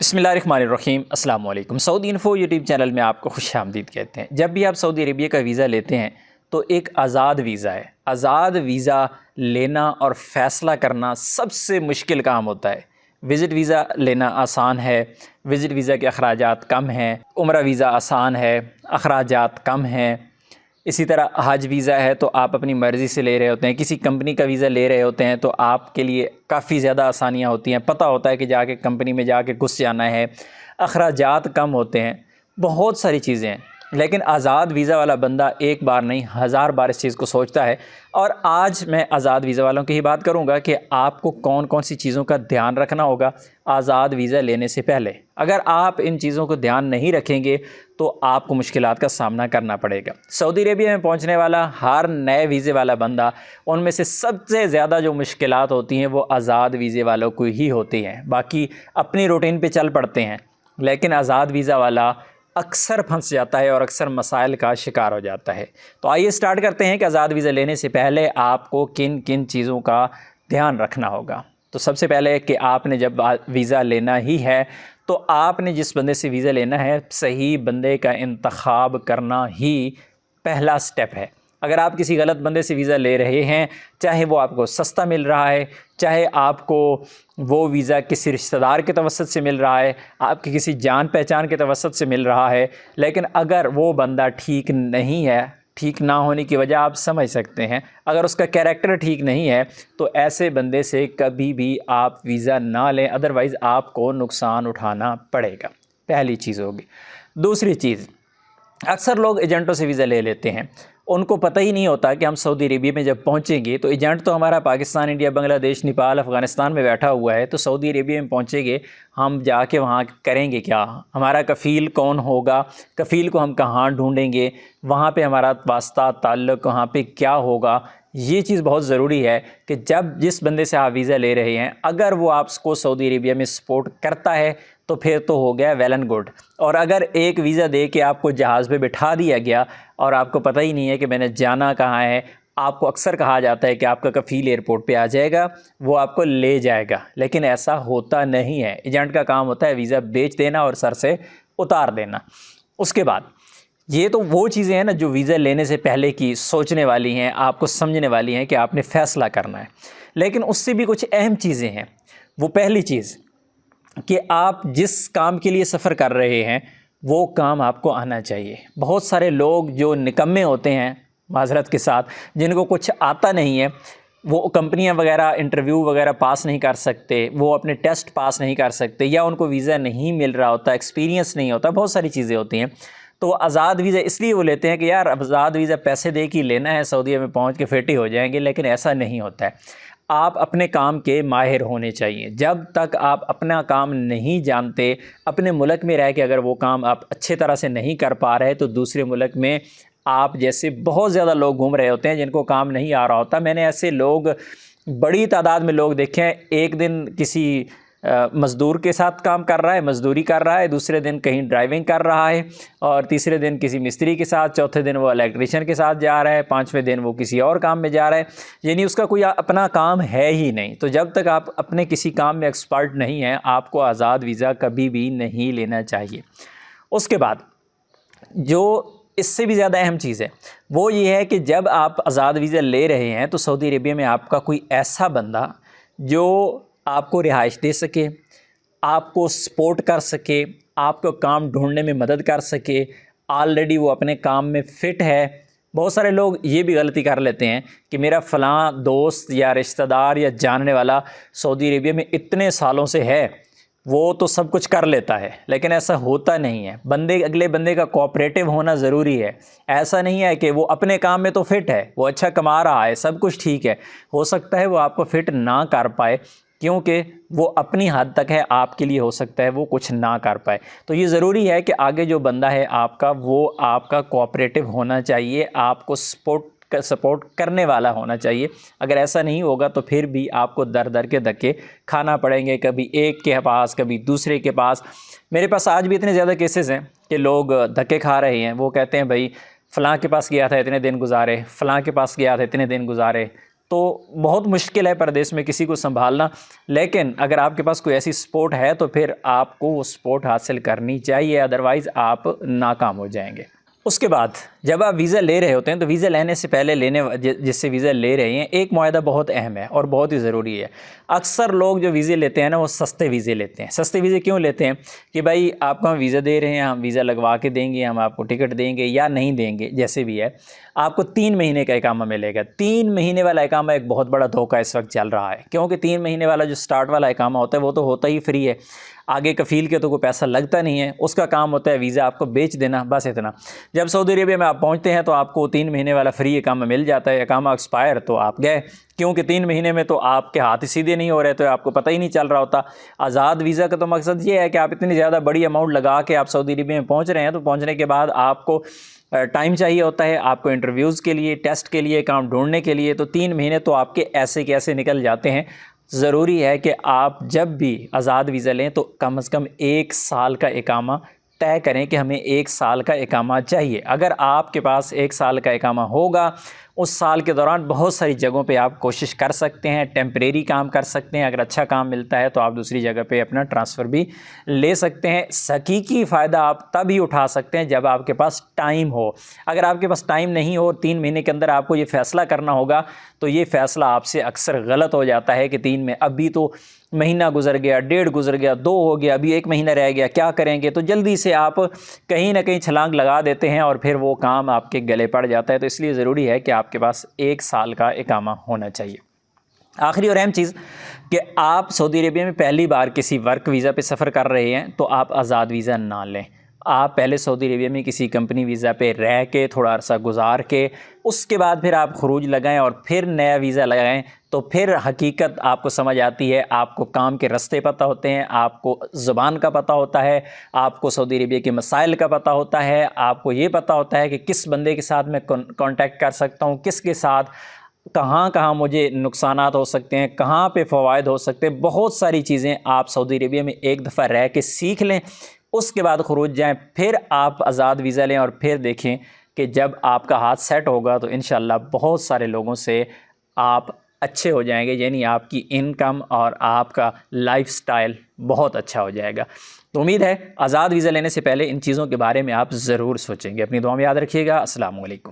بسم اللہ الرحمن الرحیم۔ السلام علیکم۔ سعودی انفو یوٹیوب چینل میں آپ کو خوش آمدید کہتے ہیں۔ جب بھی آپ سعودی عربیہ کا ویزا لیتے ہیں تو ایک آزاد ویزا ہے۔ آزاد ویزا لینا اور فیصلہ کرنا سب سے مشکل کام ہوتا ہے۔ وزٹ ویزا لینا آسان ہے، وزٹ ویزا کے اخراجات کم ہیں، عمرہ ویزا آسان ہے، اخراجات کم ہیں۔ اسی طرح حج ویزا ہے تو آپ اپنی مرضی سے لے رہے ہوتے ہیں، کسی کمپنی کا ویزا لے رہے ہوتے ہیں تو آپ کے لیے کافی زیادہ آسانیاں ہوتی ہیں، پتہ ہوتا ہے کہ جا کے کمپنی میں جا کے گھس جانا ہے، اخراجات کم ہوتے ہیں، بہت ساری چیزیں ہیں۔ لیکن آزاد ویزا والا بندہ ایک بار نہیں 1000 بار اس چیز کو سوچتا ہے۔ اور آج میں آزاد ویزا والوں کی ہی بات کروں گا کہ آپ کو کون کون سی چیزوں کا دھیان رکھنا ہوگا آزاد ویزا لینے سے پہلے۔ اگر آپ ان چیزوں کو دھیان نہیں رکھیں گے تو آپ کو مشکلات کا سامنا کرنا پڑے گا۔ سعودی عربیہ میں پہنچنے والا ہر نئے ویزے والا بندہ، ان میں سے سب سے زیادہ جو مشکلات ہوتی ہیں وہ آزاد ویزے والوں کو ہی ہوتی ہیں۔ باقی اپنی روٹین پہ چل پڑتے ہیں، لیکن آزاد ویزا والا اکثر پھنس جاتا ہے اور اکثر مسائل کا شکار ہو جاتا ہے۔ تو آئیے سٹارٹ کرتے ہیں کہ آزاد ویزا لینے سے پہلے آپ کو کن کن چیزوں کا دھیان رکھنا ہوگا۔ تو سب سے پہلے کہ آپ نے جب ویزا لینا ہی ہے تو آپ نے جس بندے سے ویزا لینا ہے صحیح بندے کا انتخاب کرنا ہی پہلا سٹیپ ہے۔ اگر آپ کسی غلط بندے سے ویزا لے رہے ہیں، چاہے وہ آپ کو سستا مل رہا ہے، چاہے آپ کو وہ ویزا کسی رشتہ دار کے توسط سے مل رہا ہے، آپ کی کسی جان پہچان کے توسط سے مل رہا ہے، لیکن اگر وہ بندہ ٹھیک نہیں ہے، ٹھیک نہ ہونے کی وجہ آپ سمجھ سکتے ہیں، اگر اس کا کیریکٹر ٹھیک نہیں ہے تو ایسے بندے سے کبھی بھی آپ ویزا نہ لیں، ادروائز آپ کو نقصان اٹھانا پڑے گا۔ پہلی چیز ہوگی۔ دوسری چیز، اکثر لوگ ایجنٹوں سے ویزا لے لیتے ہیں، ان کو پتہ ہی نہیں ہوتا کہ ہم سعودی عربیہ میں جب پہنچیں گے تو ایجنٹ تو ہمارا پاکستان، انڈیا، بنگلہ دیش، نیپال، افغانستان میں بیٹھا ہوا ہے، تو سعودی عربیہ میں پہنچیں گے، ہم جا کے وہاں کریں گے کیا؟ ہمارا کفیل کون ہوگا؟ کفیل کو ہم کہاں ڈھونڈیں گے؟ وہاں پہ ہمارا واسطہ تعلق وہاں پہ کیا ہوگا؟ یہ چیز بہت ضروری ہے کہ جب جس بندے سے آپ ویزا لے رہے ہیں اگر وہ آپ کو سعودی عربیہ میں سپورٹ کرتا ہے تو پھر تو ہو گیا ویل اینڈ گڈ۔ اور اگر ایک ویزا دے کے آپ کو جہاز پہ بٹھا دیا گیا اور آپ کو پتہ ہی نہیں ہے کہ میں نے جانا کہاں ہے، آپ کو اکثر کہا جاتا ہے کہ آپ کا کفیل ایئرپورٹ پہ آ جائے گا، وہ آپ کو لے جائے گا، لیکن ایسا ہوتا نہیں ہے۔ ایجنٹ کا کام ہوتا ہے ویزا بیچ دینا اور سر سے اتار دینا۔ اس کے بعد یہ تو وہ چیزیں ہیں نا جو ویزا لینے سے پہلے کی سوچنے والی ہیں، آپ کو سمجھنے والی ہیں کہ آپ نے فیصلہ کرنا ہے، لیکن اس سے بھی کچھ اہم چیزیں ہیں۔ وہ پہلی چیز کہ آپ جس کام کے لیے سفر کر رہے ہیں وہ کام آپ کو آنا چاہیے۔ بہت سارے لوگ جو نکمے ہوتے ہیں معذرت کے ساتھ، جن کو کچھ آتا نہیں ہے، وہ کمپنیاں وغیرہ انٹرویو وغیرہ پاس نہیں کر سکتے، وہ اپنے ٹیسٹ پاس نہیں کر سکتے، یا ان کو ویزا نہیں مل رہا ہوتا، ایکسپیرینس نہیں ہوتا، بہت ساری چیزیں ہوتی ہیں۔ تو آزاد ویزا اس لیے وہ لیتے ہیں کہ یار آزاد ویزا پیسے دے کے لینا ہے، سعودیہ میں پہنچ کے فٹ ہی ہو جائیں گے، لیکن ایسا نہیں ہوتا ہے۔ آپ اپنے کام کے ماہر ہونے چاہیے۔ جب تک آپ اپنا کام نہیں جانتے، اپنے ملک میں رہ کے اگر وہ کام آپ اچھے طرح سے نہیں کر پا رہے تو دوسرے ملک میں آپ جیسے بہت زیادہ لوگ گھوم رہے ہوتے ہیں جن کو کام نہیں آ رہا ہوتا۔ میں نے ایسے لوگ بڑی تعداد میں لوگ دیکھے ہیں، ایک دن کسی مزدور کے ساتھ کام کر رہا ہے، مزدوری کر رہا ہے، دوسرے دن کہیں ڈرائیونگ کر رہا ہے، اور تیسرے دن کسی مستری کے ساتھ، چوتھے دن وہ الیکٹریشین کے ساتھ جا رہا ہے، پانچویں دن وہ کسی اور کام میں جا رہا ہے، یعنی اس کا کوئی اپنا کام ہے ہی نہیں۔ تو جب تک آپ اپنے کسی کام میں ایکسپرٹ نہیں ہیں آپ کو آزاد ویزا کبھی بھی نہیں لینا چاہیے۔ اس کے بعد جو اس سے بھی زیادہ اہم چیز ہے وہ یہ ہے کہ جب آپ آزاد ویزا لے رہے ہیں تو سعودی عربیہ میں آپ کا کوئی ایسا بندہ جو آپ کو رہائش دے سکے، آپ کو سپورٹ کر سکے، آپ کو کام ڈھونڈنے میں مدد کر سکے، آلریڈی وہ اپنے کام میں فٹ ہے۔ بہت سارے لوگ یہ بھی غلطی کر لیتے ہیں کہ میرا فلاں دوست یا رشتہ دار یا جاننے والا سعودی عربیہ میں اتنے سالوں سے ہے، وہ تو سب کچھ کر لیتا ہے، لیکن ایسا ہوتا نہیں ہے۔ اگلے بندے کا کوآپریٹو ہونا ضروری ہے۔ ایسا نہیں ہے کہ وہ اپنے کام میں تو فٹ ہے، وہ اچھا کما رہا ہے، سب کچھ ٹھیک ہے، ہو سکتا ہے وہ آپ کو فٹ نہ کر پائے کیونکہ وہ اپنی حد تک ہے، آپ کے لیے ہو سکتا ہے وہ کچھ نہ کر پائے۔ تو یہ ضروری ہے کہ آگے جو بندہ ہے آپ کا، وہ آپ کا کوآپریٹو ہونا چاہیے، آپ کو سپورٹ کرنے والا ہونا چاہیے۔ اگر ایسا نہیں ہوگا تو پھر بھی آپ کو در در کے دھکے کھانا پڑیں گے، کبھی ایک کے پاس کبھی دوسرے کے پاس۔ میرے پاس آج بھی اتنے زیادہ کیسز ہیں کہ لوگ دھکے کھا رہے ہیں۔ وہ کہتے ہیں بھائی فلاں کے پاس گیا تھا اتنے دن گزارے، فلاں کے پاس گیا تھا اتنے دن گزارے، تو بہت مشکل ہے پردیس میں کسی کو سنبھالنا، لیکن اگر آپ کے پاس کوئی ایسی سپورٹ ہے تو پھر آپ کو وہ سپورٹ حاصل کرنی چاہیے، ادروائز آپ ناکام ہو جائیں گے۔ اس کے بعد جب آپ ویزا لے رہے ہوتے ہیں تو ویزا لینے سے پہلے جس سے ویزا لے رہے ہیں ایک معاہدہ بہت اہم ہے اور بہت ہی ضروری ہے۔ اکثر لوگ جو ویزے لیتے ہیں نا وہ سستے ویزے لیتے ہیں۔ سستے ویزے کیوں لیتے ہیں؟ کہ بھائی آپ کو ہم ویزا دے رہے ہیں، ہم ویزا لگوا کے دیں گے، ہم آپ کو ٹکٹ دیں گے یا نہیں دیں گے، جیسے بھی ہے آپ کو 3 مہینے کا اقامہ ملے گا۔ 3 مہینے والا اقامہ ایک بہت بڑا دھوکہ اس وقت چل رہا ہے، کیونکہ 3 مہینے والا جو سٹارٹ والا اقامہ ہوتا ہے وہ تو ہوتا ہی فری ہے، آگے کفیل کے تو کوئی پیسہ لگتا نہیں ہے، اس کا کام ہوتا ہے ویزا آپ کو بیچ دینا، بس اتنا۔ جب سعودی عربیہ میں آپ پہنچتے ہیں تو آپ کو 3 مہینے والا فری اقامہ مل جاتا ہے، اقامہ ایکسپائر تو آپ گئے، کیونکہ 3 مہینے میں تو آپ کے ہاتھ سیدھے نہیں ہو رہے تو آپ کو پتہ ہی نہیں چل رہا ہوتا۔ آزاد ویزا کا تو مقصد یہ ہے کہ آپ اتنی زیادہ بڑی اماؤنٹ لگا کے آپ سعودی عربیہ میں پہنچ رہے ہیں، تو پہنچنے کے بعد آپ کو ٹائم چاہیے ہوتا ہے، آپ کو انٹرویوز کے لیے، ٹیسٹ کے لیے، کام ڈھونڈنے کے لیے، تو 3 مہینے تو آپ کے ایسے کے ایسے نکل جاتے ہیں۔ ضروری ہے کہ آپ جب بھی آزاد ویزا لیں تو کم از کم 1 سال کا اقامہ طے کریں کہ ہمیں 1 سال کا اقامہ چاہیے۔ اگر آپ کے پاس 1 سال کا اقامہ ہوگا، اس سال کے دوران بہت ساری جگہوں پہ آپ کوشش کر سکتے ہیں، ٹیمپریری کام کر سکتے ہیں، اگر اچھا کام ملتا ہے تو آپ دوسری جگہ پہ اپنا ٹرانسفر بھی لے سکتے ہیں۔ حقیقی فائدہ آپ تب ہی اٹھا سکتے ہیں جب آپ کے پاس ٹائم ہو۔ اگر آپ کے پاس ٹائم نہیں ہو، 3 مہینے کے اندر آپ کو یہ فیصلہ کرنا ہوگا، تو یہ فیصلہ آپ سے اکثر غلط ہو جاتا ہے کہ 3 میں ابھی تو مہینہ گزر گیا، 1.5 گزر گیا، 2 ہو گیا، ابھی 1 مہینہ رہ گیا، کیا کریں گے؟ تو جلدی سے آپ کہیں نہ کہیں چھلانگ لگا دیتے ہیں اور پھر وہ کام آپ کے گلے پڑ جاتا ہے۔ تو اس لیے ضروری ہے کہ آپ کے پاس 1 سال کا اقامہ ہونا چاہیے۔ آخری اور اہم چیز کہ آپ سعودی عربیہ میں پہلی بار کسی ورک ویزا پہ سفر کر رہے ہیں تو آپ آزاد ویزا نہ لیں۔ آپ پہلے سعودی عربیہ میں کسی کمپنی ویزا پہ رہ کے تھوڑا عرصہ گزار کے اس کے بعد پھر آپ خروج لگائیں اور پھر نیا ویزا لگائیں، تو پھر حقیقت آپ کو سمجھ آتی ہے، آپ کو کام کے رستے پتہ ہوتے ہیں، آپ کو زبان کا پتہ ہوتا ہے، آپ کو سعودی عربیہ کے مسائل کا پتہ ہوتا ہے، آپ کو یہ پتہ ہوتا ہے کہ کس بندے کے ساتھ میں کانٹیکٹ کر سکتا ہوں، کس کے ساتھ کہاں کہاں مجھے نقصانات ہو سکتے ہیں، کہاں پہ فوائد ہو سکتے ہیں۔ بہت ساری چیزیں آپ سعودی عربیہ میں ایک دفعہ رہ کے سیکھ لیں، اس کے بعد خروج جائیں، پھر آپ آزاد ویزا لیں اور پھر دیکھیں کہ جب آپ کا ہاتھ سیٹ ہوگا تو انشاءاللہ بہت سارے لوگوں سے آپ اچھے ہو جائیں گے، یعنی آپ کی انکم اور آپ کا لائف سٹائل بہت اچھا ہو جائے گا۔ تو امید ہے آزاد ویزا لینے سے پہلے ان چیزوں کے بارے میں آپ ضرور سوچیں گے۔ اپنی دعا میں یاد رکھیے گا۔ السلام علیکم۔